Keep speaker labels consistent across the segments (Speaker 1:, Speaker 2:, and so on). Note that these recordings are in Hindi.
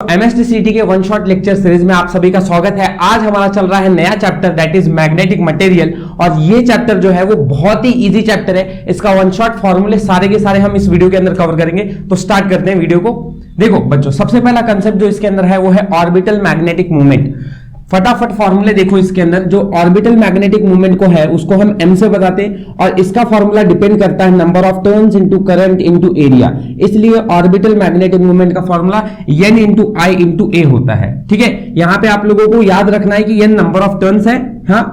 Speaker 1: एमएसटीसीटी के वन शॉट लेक्चर सीरीज में आप सभी का स्वागत है। आज हमारा चल रहा है नया chapter that is magnetic material और ये चैप्टर जो है वो बहुत ही इजी चैप्टर है। इसका वन शॉट फॉर्मूले सारे के सारे हम इस वीडियो के अंदर कवर करेंगे। तो स्टार्ट करते हैं वीडियो को। देखो बच्चों, सबसे पहला कंसेप्ट जो इसके अंदर है वो है ऑर्बिटल मैग्नेटिक मूवमेंट। फटाफट फॉर्मूले देखो इसके अंदर। जो ऑर्बिटल मैग्नेटिक मूवमेंट को है उसको हम m से बताते हैं और इसका फॉर्मूला डिपेंड करता है number of turns into current into area. इसलिए ऑर्बिटल मैग्नेटिक मूवमेंट का formula n into i into a होता है। ठीक है, यहां पे आप लोगों को याद रखना है कि n नंबर ऑफ टर्न्स है, हाँ,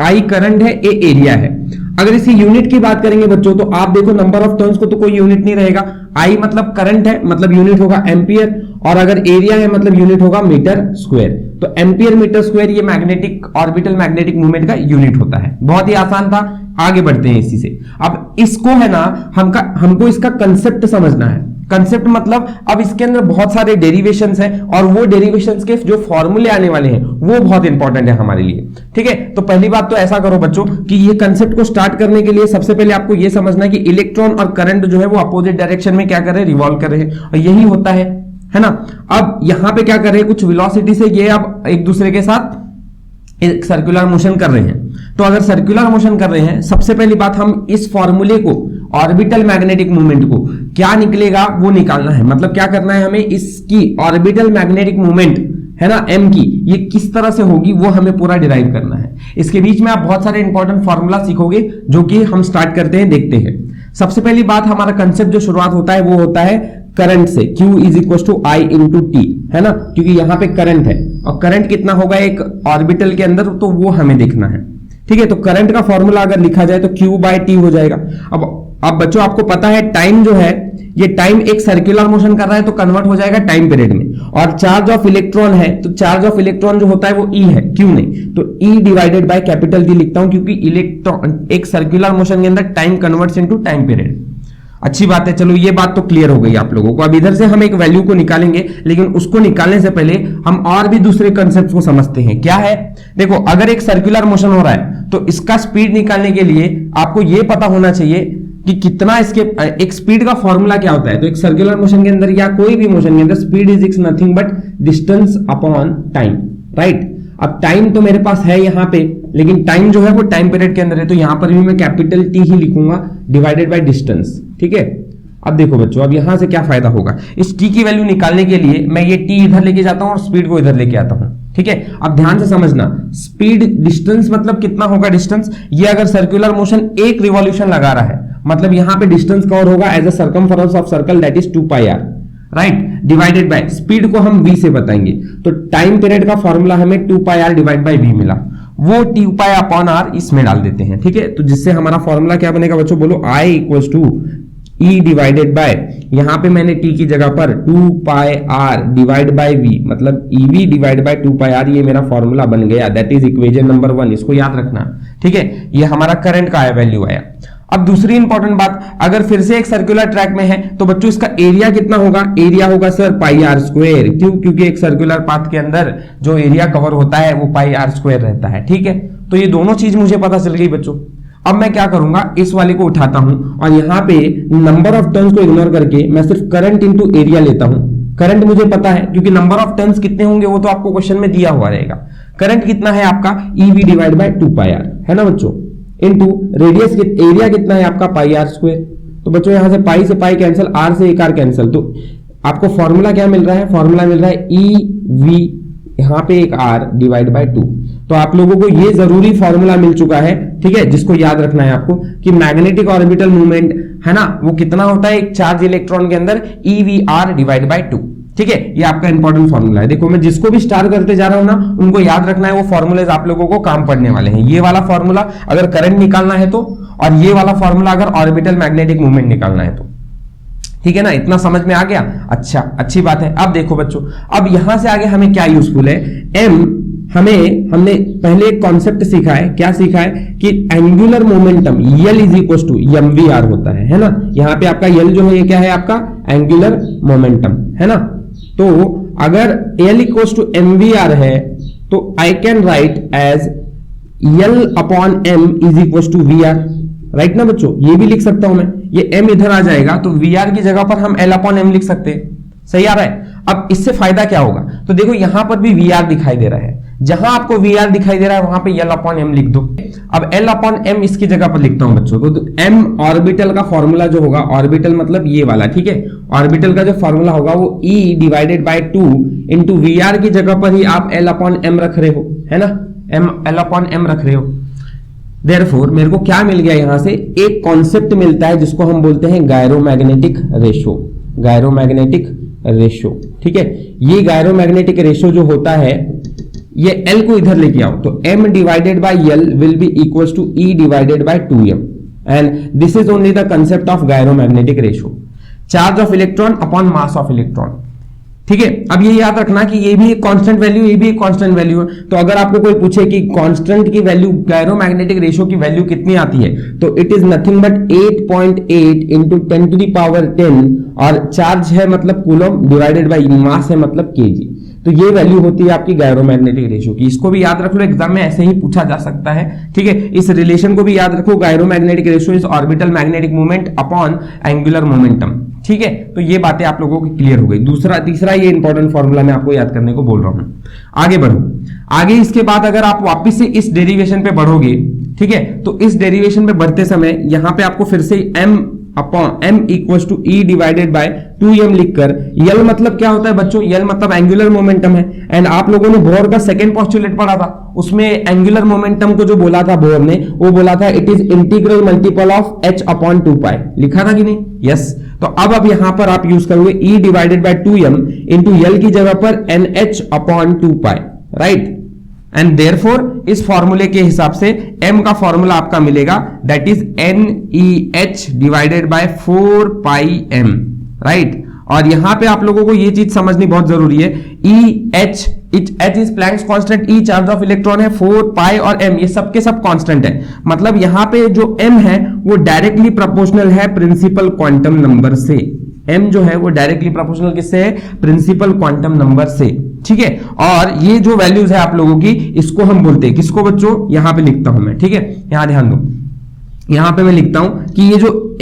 Speaker 1: i करंट है, a एरिया है। अगर इसकी यूनिट की बात करेंगे बच्चों तो आप देखो नंबर ऑफ टर्न्स को तो कोई यूनिट नहीं रहेगा। I मतलब करंट है, मतलब यूनिट होगा एम्पियर, और अगर एरिया है मतलब यूनिट होगा मीटर स्क्वायर। तो एम्पियर मीटर स्क्वायर ये मैग्नेटिक ऑर्बिटल मैग्नेटिक मूवमेंट का यूनिट होता है। बहुत ही आसान था, आगे बढ़ते हैं इसी से। अब इसको है ना हमको इसका कंसेप्ट समझना है। कंसेप्ट मतलब अब इसके अंदर बहुत सारे डेरिवेशंस हैं और वो डेरिवेशंस के जो फॉर्मूले आने वाले हैं वो बहुत इंपॉर्टेंट है हमारे लिए। ठीक है, तो पहली बात तो ऐसा करो बच्चों कि ये कंसेप्ट को स्टार्ट करने के लिए सबसे पहले आपको ये समझना है कि इलेक्ट्रॉन और करंट जो है वो अपोजिट डायरेक्शन में क्या कर रहे हैं, रिवॉल्व कर रहे हैं, और यही होता है ना। अब यहां पे क्या कर रहे हैं, कुछ वेलोसिटी से ये अब एक दूसरे के साथ एक सर्कुलर मोशन कर रहे हैं। तो अगर सर्कुलर मोशन कर रहे हैं, सबसे पहली बात हम इस फॉर्मूले को, ऑर्बिटल मैग्नेटिक मूवमेंट को क्या निकलेगा वो निकालना है। मतलब क्या करना है हमें, इसकी ऑर्बिटल मैग्नेटिक मूवमेंट है ना m की, ये किस तरह से होगी वो हमें पूरा डिराइव करना है। इसके बीच में आप बहुत सारे इंपॉर्टेंट फॉर्मूला सीखोगे जो कि हम स्टार्ट करते हैं, देखते हैं। सबसे पहली बात, हमारा कंसेप्ट जो शुरुआत होता है वो होता है करंट से। Q is equal to I into T, है ना, क्योंकि यहां पे करंट है और करंट कितना होगा एक ऑर्बिटल के अंदर, तो वो हमें देखना है। ठीक है, तो करंट का फॉर्मूला अगर लिखा जाए तो Q बाय टी हो जाएगा। अब बच्चों आपको पता है टाइम जो है, ये टाइम एक सर्कुलर मोशन कर रहा है तो कन्वर्ट हो जाएगा टाइम पीरियड में, और चार्ज ऑफ इलेक्ट्रॉन है तो चार्ज ऑफ इलेक्ट्रॉन जो होता है वो E है, Q नहीं। तो E divided by capital D लिखता हूं क्योंकि इलेक्ट्रॉन एक सर्कुलर मोशन के अंदर time converts into time period. अच्छी बात है, चलो ये बात तो क्लियर हो गई आप लोगों को। अब इधर से हम एक वैल्यू को निकालेंगे, लेकिन उसको निकालने से पहले हम और भी दूसरे कंसेप्ट को समझते हैं। क्या है, देखो अगर एक सर्कुलर मोशन हो रहा है तो इसका स्पीड निकालने के लिए आपको ये पता होना चाहिए कि कितना इसके, एक स्पीड का फॉर्मूला क्या होता है। तो एक सर्कुलर मोशन के अंदर या कोई भी मोशन के अंदर speed is nothing but distance upon time, right. अब टाइम तो मेरे पास है यहाँ पे, लेकिन टाइम जो है वो टाइम पीरियड के अंदर है, तो यहां पर भी मैं कैपिटल टी ही लिखूंगा डिवाइडेड बाय डिस्टेंस। ठीक है, अब देखो बच्चों, अब यहां से क्या फायदा होगा, इस टी की वैल्यू निकालने के लिए मैं ये टी इधर लेके जाता हूं और स्पीड को इधर लेके आता हूं। ठीक है, अब ध्यान से समझना, स्पीड डिस्टेंस मतलब कितना होगा डिस्टेंस, ये अगर सर्कुलर मोशन एक रिवॉल्यूशन लगा रहा है मतलब यहां पे डिस्टेंस कवर होगा as a circumference of circle that is 2πr, right, divided by speed को हम v से बताएंगे। तो टाइम पीरियड का फॉर्मूला हमें 2πr डिवाइड बाय v मिला, वो 2π अपॉन r इसमें डाल देते हैं। ठीक है, तो जिससे हमारा फॉर्मूला क्या बनेगा बच्चों, बोलो I equals to E divided by, यहां पे मैंने t की जगह पर 2πr डिवाइड बाय v, मतलब ev डिवाइड बाय 2πr, ये मेरा फॉर्मूला बन गया। दैट इज इक्वेशन नंबर 1, इसको याद रखना। ठीक है, ये हमारा करंट का वैल्यू आया। अब दूसरी इंपॉर्टेंट बात, अगर फिर से एक सर्कुलर ट्रैक में है तो बच्चों इसका एरिया कितना होगा, एरिया होगा सर पाई आर स्क्वायर। क्यों, क्योंकि एक सर्कुलर पाथ के अंदर जो एरिया कवर होता है वो पाई आर स्क्वायर रहता है। ठीक है, तो ये दोनों चीज मुझे पता चल गई बच्चों। अब मैं क्या करूंगा, इस वाले को उठाता हूं और यहां पे नंबर ऑफ टर्न्स को इग्नोर करके मैं सिर्फ करंट इंटू एरिया लेता हूं। करंट मुझे पता है क्योंकि नंबर ऑफ टर्न्स कितने होंगे वो तो आपको क्वेश्चन में दिया हुआ रहेगा। करंट कितना है आपका, EV डिवाइड बाय 2πr, है ना बच्चों, इनटू रेडियस एरिया कितना है आपका पाई आर स्क्वायर। तो बच्चों यहां से पाई से पाई कैंसिल, आर से एक आर कैंसिल, तो आपको फॉर्मूला क्या मिल रहा है, फॉर्मूला मिल रहा है EV, यहां पे एक r डिवाइड बाय 2। तो आप लोगों को ये जरूरी फॉर्मूला मिल चुका है, ठीक है, जिसको याद रखना है आपको कि मैग्नेटिक ऑर्बिटल मूवमेंट है ना वो कितना होता है एक चार्ज इलेक्ट्रॉन के अंदर, EVR डिवाइड बाय 2। ठीक है, ये आपका इंपॉर्टेंट फॉर्मूला है। देखो मैं जिसको भी स्टार करते जा रहा हूं ना, उनको याद रखना है, वो फॉर्मूलेज आप लोगों को काम पड़ने वाले हैं। ये वाला फॉर्मूला अगर करंट निकालना है तो, और ये वाला फॉर्मूला अगर ऑर्बिटल मैग्नेटिक मूवमेंट निकालना है तो। ठीक है ना, इतना समझ में आ गया। अच्छा, अच्छी बात है। अब देखो बच्चों, अब यहां से आगे हमें क्या यूजफुल है, हमने पहले एक कॉन्सेप्ट सीखा है, क्या सीखा है कि angular momentum L is equal to mvr होता है ना। यहाँ पे आपका L जो है ये क्या है आपका एंगुलर मोमेंटम, है ना। तो अगर L इक्वल टू mvr है तो I can write as L upon m is equal to vr, right ना बच्चों, ये भी लिख सकता हूं मैं। ये m इधर आ जाएगा तो vr की जगह पर हम L अपॉन m लिख सकते हैं। सही आ रहा है। अब इससे फायदा क्या होगा, तो देखो यहां पर भी वी आर दिखाई दे रहा है, जहां आपको वी आर दिखाई दे रहा है वहां पे एल अपॉन एम लिख दो। अब एल अपॉन एम इसकी जगह पर लिखता हूं बच्चों, तो एम ऑर्बिटल का फॉर्मूला जो होगा, ऑर्बिटल मतलब ये वाला, ठीक है, ऑर्बिटल का जो फॉर्मूला होगा वो E divided by 2 into V R की जगह पर ही आप एल अपॉन एम रख रहे हो, है ना, एल अपॉन एम रख रहे हो। देयरफॉर मेरे को क्या मिल गया, यहां से एक कॉन्सेप्ट मिलता है जिसको हम बोलते हैं गायरोमैग्नेटिक रेशो, गायरोमैग्नेटिक रेशो, ठीक है। ये गायरोमैग्नेटिक रेशो जो होता है, ये L को इधर लेके आओ, तो M divided by L will be equals to E divided by 2M, and this is only the concept of gyromagnetic ratio, charge of electron upon mass of electron, ठीक है। अब ये याद रखना कि ये भी एक कांस्टेंट वैल्यू, ये भी एक कांस्टेंट वैल्यू है, तो अगर आपको कोई पूछे कि कांस्टेंट की वैल्यू, गायरोमैग्नेटिक रेशो की वैल्यू कितनी आती है, तो it is nothing but 8.8 into 10 to the power 10, और चार्ज है मतलब कूलम डिवाइडेड बाय मास है मतलब केजी, तो ये वैल्यू होती है आपकी गायरोमैग्नेटिक रेशो की। इसको भी याद रख लो, एग्जाम में ऐसे ही पूछा जा सकता है, ठीक है। इस रिलेशन को भी याद रखो, gyromagnetic ratio is orbital magnetic moment upon angular momentum, ठीक है। तो ये बातें आप लोगों की क्लियर हो गई। तीसरा ये इंपॉर्टेंट फॉर्मूला मैं आपको याद करने को बोल रहा हूं। आगे बढ़ो, आगे इसके बाद अगर आप वापस से इस डेरिवेशन पे बढ़ोगे, ठीक है, तो इस डेरिवेशन पे बढ़ते समय यहां पे आपको फिर से m equals to E divided by 2m लिखकर, L मतलब क्या होता है बच्चों, L मतलब एंगुलर मोमेंटम है, एंड आप लोगों ने बोर का सेकंड पोस्टुलेट पढ़ा था, उसमें एंगुलर मोमेंटम को जो बोला था बोर ने, वो बोला था it is integral multiple of h upon 2π, लिखा था कि नहीं, यस। तो अब यहां पर आप यूज करोगे E divided by 2m into L की जगह पर NH upon 2π, right, and therefore इस फॉर्मूले के हिसाब से m का फॉर्मूला आपका मिलेगा, that is NEH divided by 4πm, right. और यहां पे आप लोगों को ये चीज समझनी बहुत जरूरी है, EH is Planck's constant, E charge of electron है, 4π और m ये सब के सब कांस्टेंट है, मतलब यहां पे जो m है वो डायरेक्टली प्रोपोर्शनल है प्रिंसिपल क्वांटम नंबर से, m जो है वो डायरेक्टली प्रोपोर्शनल किससे है, प्रिंसिपल क्वांटम नंबर से, ठीक है। और ये जो वैल्यूज है आप लोगों की, इसको हम बोलते हैं किसको बच्चों, यहां पे लिखता हूं मैं, ठीक है, यहां ध्यान दो, यहां पे मैं लिखता हूं कि ये जो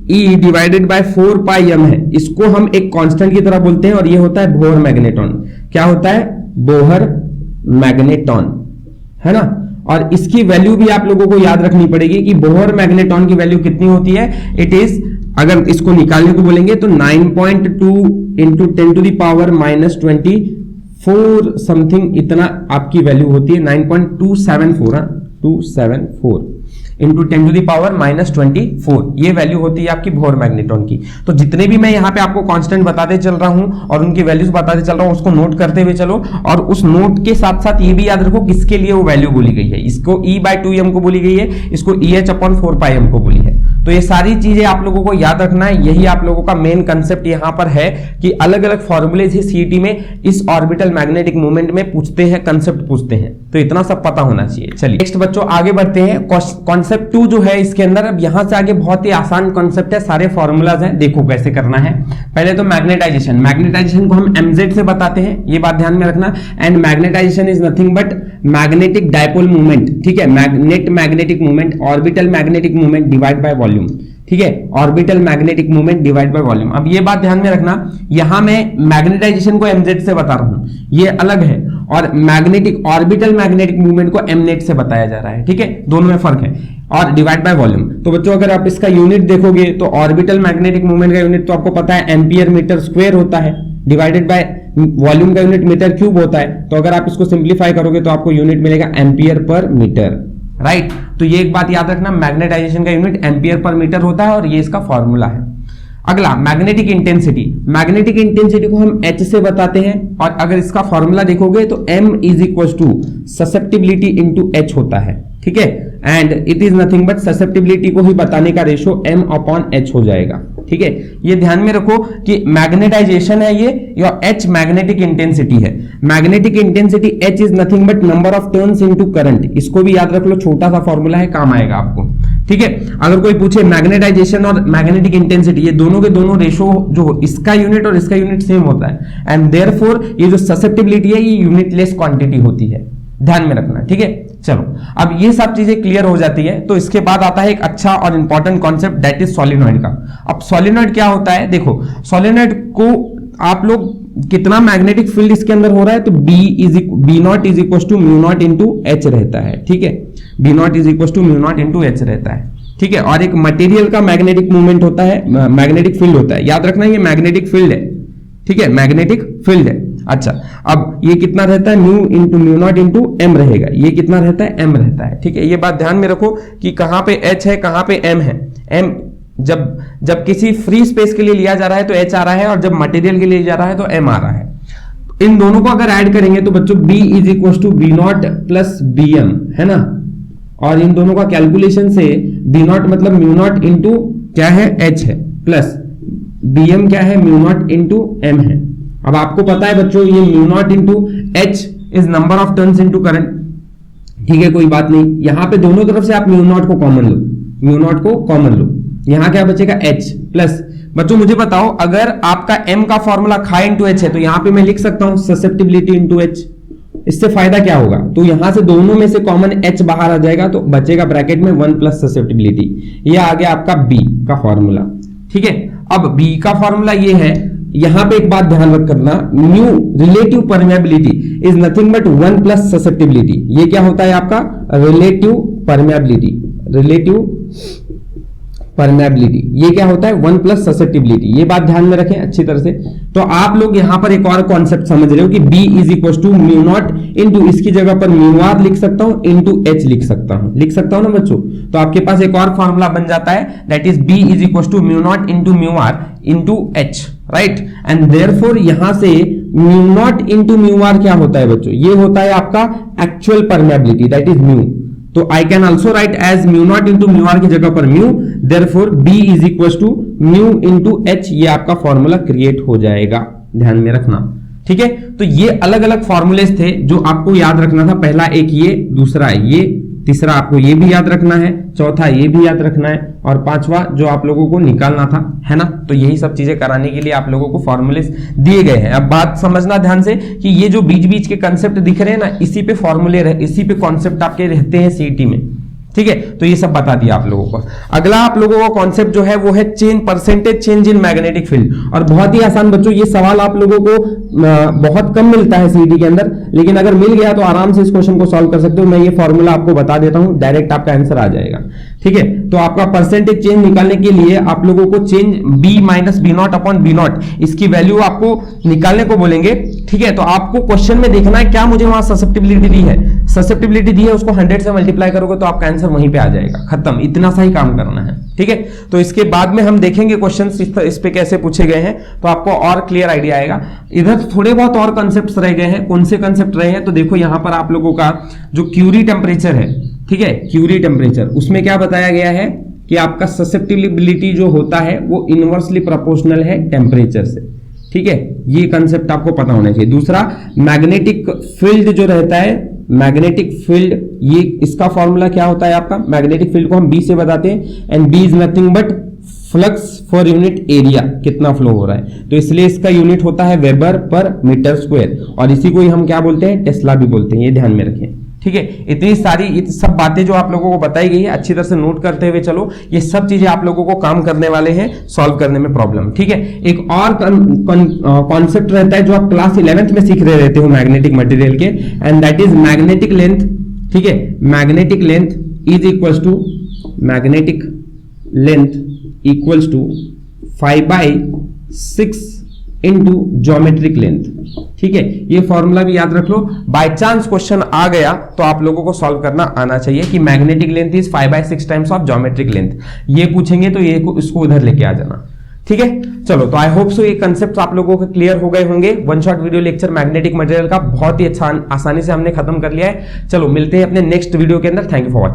Speaker 1: E डिवाइडेड बाय 4πm है, इसको हम एक कांस्टेंट की तरह बोलते हैं, और ये होता है बोहर मैग्नेटॉन। क्या होता है, बोहर मैग्नेटॉन, है ना। और इसकी वैल्यू भी आप लोगों को याद रखनी पड़ेगी कि बोहर मैग्नेटॉन की वैल्यू कितनी होती है, इट इज, अगर इसको निकालने को बोलेंगे तो 9.2 into 10 to the power -24 something, इतना आपकी वैल्यू होती है, 9.274, 274 इंटू 10 टू द पावर -24, ये वैल्यू होती है आपकी बोहर मैग्नेटॉन की। तो जितने भी मैं यहाँ पे आपको कांस्टेंट बताते चल रहा हूं और उनकी वैल्यूज बताते चल रहा हूं, उसको नोट करते हुए चलो, और उस नोट के साथ साथ ये भी याद रखो किसके लिए वो वैल्यू बोली गई है, इसको E/2m को बोली गई है, इसको EH अपॉन 4πm को बोली है। तो ये सारी चीजें आप लोगों को याद रखना है, यही आप लोगों का मेन कंसेप्ट यहाँ पर है कि अलग अलग फॉर्मूले ही सीईटी में इस ऑर्बिटल मैग्नेटिक मूवमेंट में पूछते हैं, कंसेप्ट पूछते हैं, तो इतना सब पता होना चाहिए। चलिए नेक्स्ट बच्चों आगे बढ़ते हैं, कॉन्सेप्ट 2 जो है इसके अंदर, अब यहां से आगे बहुत ही आसान कॉन्सेप्ट है, सारे फॉर्मूलाज हैं, देखो कैसे करना है। पहले तो मैग्नेटाइजेशन, मैग्नेटाइजेशन को हम mz से बताते हैं, ये बात ध्यान में रखना, and magnetization is nothing but magnetic dipole movement, ठीक है, net magnetic movement, orbital magnetic movement divide by volume, ठीक है, orbital magnetic movement divide by volume. अब ये बात ध्यान में रखना, यहां मैं मैग्नेटाइजेशन को mz से बता रहा हूं, ये अलग है, और मैग्नेटिक ऑर्बिटल मैग्नेटिक मूवमेंट को mnet से बताया जा रहा है, ठीक है, दोनों में फर्क है, और डिवाइड बाय वॉल्यूम। तो बच्चों अगर आप इसका यूनिट देखोगे तो ऑर्बिटल मैग्नेटिक मूवमेंट का यूनिट तो आपको पता है एम्पियर मीटर स्क्वायर होता है, डिवाइडेड बाय वॉल्यूम का यूनिट मीटर क्यूब होता है। तो अगर आप इसको सिंप्लीफाई करोगे तो आपको यूनिट मिलेगा एम्पियर पर मीटर, राइट। तो ये एक बात याद रखना, मैग्नेटाइजेशन का यूनिट एम्पियर पर मीटर होता है और ये इसका फॉर्मूला है। अगला मैग्नेटिक इंटेंसिटी, मैग्नेटिक इंटेंसिटी को हम H से बताते हैं, और अगर इसका फॉर्मूला देखोगे तो M is equal to susceptibility into H होता है, ठीक है, and it is nothing but susceptibility को ही बताने का रेशो M अपॉन H हो जाएगा, ठीक है। ये ध्यान में रखो कि मैग्नेटाइजेशन है ये, या H मैग्नेटिक इंटेंसिटी है। Magnetic intensity H is nothing but number of turns into current, इसको भी याद रख लो, छोटा सा फॉर्मूला है, काम आएगा आपको, ठीक है। अगर कोई पूछे मैग्नेटाइजेशन और मैग्नेटिक इंटेंसिटी, ये दोनों के दोनों रेशो जो इसका यूनिट और इसका यूनिट सेम होता है, एंड देयरफॉर ये जो ससेप्टिबिलिटी है ये यूनिटलेस क्वांटिटी होती है, ध्यान में रखना, ठीक है। चलो अब ये सब चीजें क्लियर हो जाती है, तो इसके बाद आता है एक अच्छा और important concept, that is solenoid का। अब सोलेनॉइड क्या होता है, देखो सोलेनॉइड को आप लोग कितना मैग्नेटिक फील्ड इसके अंदर हो रहा है, तो B naught is equal to mu not into H रहता है, ठीक है, B naught is equal to mu not into H रहता है, ठीक है। और एक मटेरियल का मैग्नेटिक मूवमेंट होता है, मैग्नेटिक फील्ड होता है, याद रखना ये मैग्नेटिक फील्ड है, ठीक है, मैग्नेटिक फील्ड है। अच्छा, अब ये कितना रहता है, mu into mu not into M रहेगा, ये कितना रहता है, एम रहता है, ठीक है। ये बात ध्यान में रखो कि कहां पे एच है, कहां पे एम है। एम जब किसी फ्री स्पेस के लिए लिया जा रहा है तो एच आ रहा है, और जब मटेरियल के लिए जा रहा है तो एम आ रहा है। इन दोनों को अगर ऐड करेंगे तो बच्चों B is equal to B naught plus B M है ना, और इन दोनों का कैलकुलेशन से बी नॉट मतलब म्यू नॉट इंटू क्या है, एच है, प्लस बी एम क्या है, म्यू नॉट इंटू एम है। अब आपको पता है बच्चों ये mu naught into H is number of turns into current, ठीक है, कोई बात नहीं। यहां पे दोनों तरफ से आप म्यू नॉट को कॉमन लो, म्यू नॉट को कॉमन लो, यहां क्या बचेगा, एच प्लस। बच्चों मुझे बताओ, अगर आपका m का फॉर्मूला खाई इंटू एच है तो यहां पे मैं लिख सकता हूं ससेप्टिबिलिटी इंटू एच। इससे फायदा क्या होगा, तो यहां से दोनों में से कॉमन h बाहर आ जाएगा, तो बचेगा ब्रैकेट में 1 प्लस ससेप्टिबिलिटी। ये आ गया आपका b का फॉर्मूला, ठीक है। अब b का फॉर्मूला ये है, यहां पे एक बात ध्यान रख करना, mu relative permeability is nothing but 1 plus susceptibility. ये क्या होता है आपका रिलेटिव परमेबिलिटी, रिलेटिव परमेबिलिटी, ये क्या होता है 1 प्लस ससेप्टिबिलिटी। ये बात ध्यान में रखें अच्छी तरह से। तो आप लोग यहां पर एक और कॉन्सेप्ट समझ रहे हो कि B is equal to mu not into, इसकी जगह पर म्यू आर लिख सकता हूं, इंटू एच लिख सकता हूं ना बच्चों। तो आपके पास एक और फॉर्मूला बन जाता है, that is B is equal to mu not into mu R into H, right. And therefore यहां से mu not into mu R क्या होता है बच्चों, ये होता है आपका actual permeability, that is mu. तो I can also write as mu not into mu R की जगह पर mu, therefore B is equal to mu into H, ये आपका फॉर्मूला क्रिएट हो जाएगा, ध्यान में रखना, ठीक है। तो ये अलग अलग फॉर्मूलेस थे जो आपको याद रखना था। पहला एक ये, दूसरा ये, तीसरा आपको ये भी याद रखना है, चौथा ये भी याद रखना है, और पांचवा जो आप लोगों को निकालना था, है ना। तो यही सब चीजें कराने के लिए आप लोगों को फॉर्मूलेस दिए गए हैं। अब बात समझना ध्यान से कि ये जो बीच बीच के कंसेप्ट दिख रहे हैं ना, इसी पे फॉर्मूले, इसी पे कॉन्सेप्ट आपके रहते हैं सीईटी में, ठीक है। तो ये सब बता दिया आप लोगों को। अगला आप लोगों का कॉन्सेप्ट जो है वो है change, percentage change in magnetic field. और बहुत ही आसान बच्चों, ये सवाल आप लोगों को बहुत कम मिलता है सीईटी के अंदर, लेकिन अगर मिल गया तो आराम से इस क्वेश्चन को सॉल्व कर सकते हो। मैं ये फॉर्मूला आपको बता देता हूं, डायरेक्ट आपका आंसर आ जाएगा, ठीक है। तो आपका परसेंटेज चेंज निकालने के लिए आप लोगों को change B minus B naught upon B naught, इसकी वैल्यू आपको निकालने को बोलेंगे, ठीक है। तो आपको क्वेश्चन में देखना है क्या मुझे वहां ससेप्टिबिलिटी दी है, ससेप्टिबिलिटी दी है, उसको 100 से मल्टीप्लाई करोगे तो आपका आंसर वहीं पे आ जाएगा, खत्म। इतना सा ही काम करना है, ठीक है। तो इसके बाद में हम देखेंगे क्वेश्चंस इस पे कैसे पूछे गए हैं, तो आपको और क्लियर आइडिया आएगा। इधर थोड़े बहुत और कंसेप्ट्स रह गए हैं। कौन से कंसेप्ट रहे हैं, तो देखो यहां पर आप लोगों का जो क्यूरी टेम्परेचर है, ठीक है, क्यूरी टेम्परेचर, उसमें क्या बताया गया है कि आपका ससेप्टिबिलिटी जो होता है वो इनवर्सली प्रोपोर्शनल है टेम्परेचर से, ठीक है। ये कंसेप्ट आपको पता होना चाहिए। दूसरा, मैग्नेटिक फील्ड जो रहता है, मैग्नेटिक फील्ड, ये इसका फॉर्मूला क्या होता है आपका, मैग्नेटिक फील्ड को हम बी से बताते हैं, and B is nothing but flux for unit area, कितना फ्लो हो रहा है, तो इसलिए इसका यूनिट होता है वेबर पर मीटर स्क्वायर, और इसी को ही हम क्या बोलते हैं, टेस्ला भी बोलते हैं, ये ध्यान में रखें, ठीक है। इतनी सारी सब बातें जो आप लोगों को बताई गई है, अच्छी तरह से नोट करते हुए चलो। ये सब चीजें आप लोगों को काम करने वाले हैं, सॉल्व करने में प्रॉब्लम, ठीक है। एक और कॉन्सेप्ट रहता है जो आप क्लास 11th में सीख रहे रहते हो मैग्नेटिक मटेरियल के, and that is magnetic length, ठीक है। Magnetic length is equals to, magnetic length equals to 5/6 into geometric length, ठीक है। ये फॉर्मूला भी याद रख लो। बाय चांस क्वेश्चन आ गया तो आप लोगों को सॉल्व करना आना चाहिए कि magnetic length is 5/6 times of geometric length. ये पूछेंगे तो ये इसको उधर लेके आ जाना, ठीक है। चलो, तो आई होप सो ये कंसेप्ट आप लोगों के क्लियर हो गए होंगे। One shot video lecture magnetic material का बहुत ही अच्छा आसानी से हमने खत्म कर लिया है। चलो मिलते हैं अपने नेक्स्ट वीडियो के अंदर। Thank you for watching.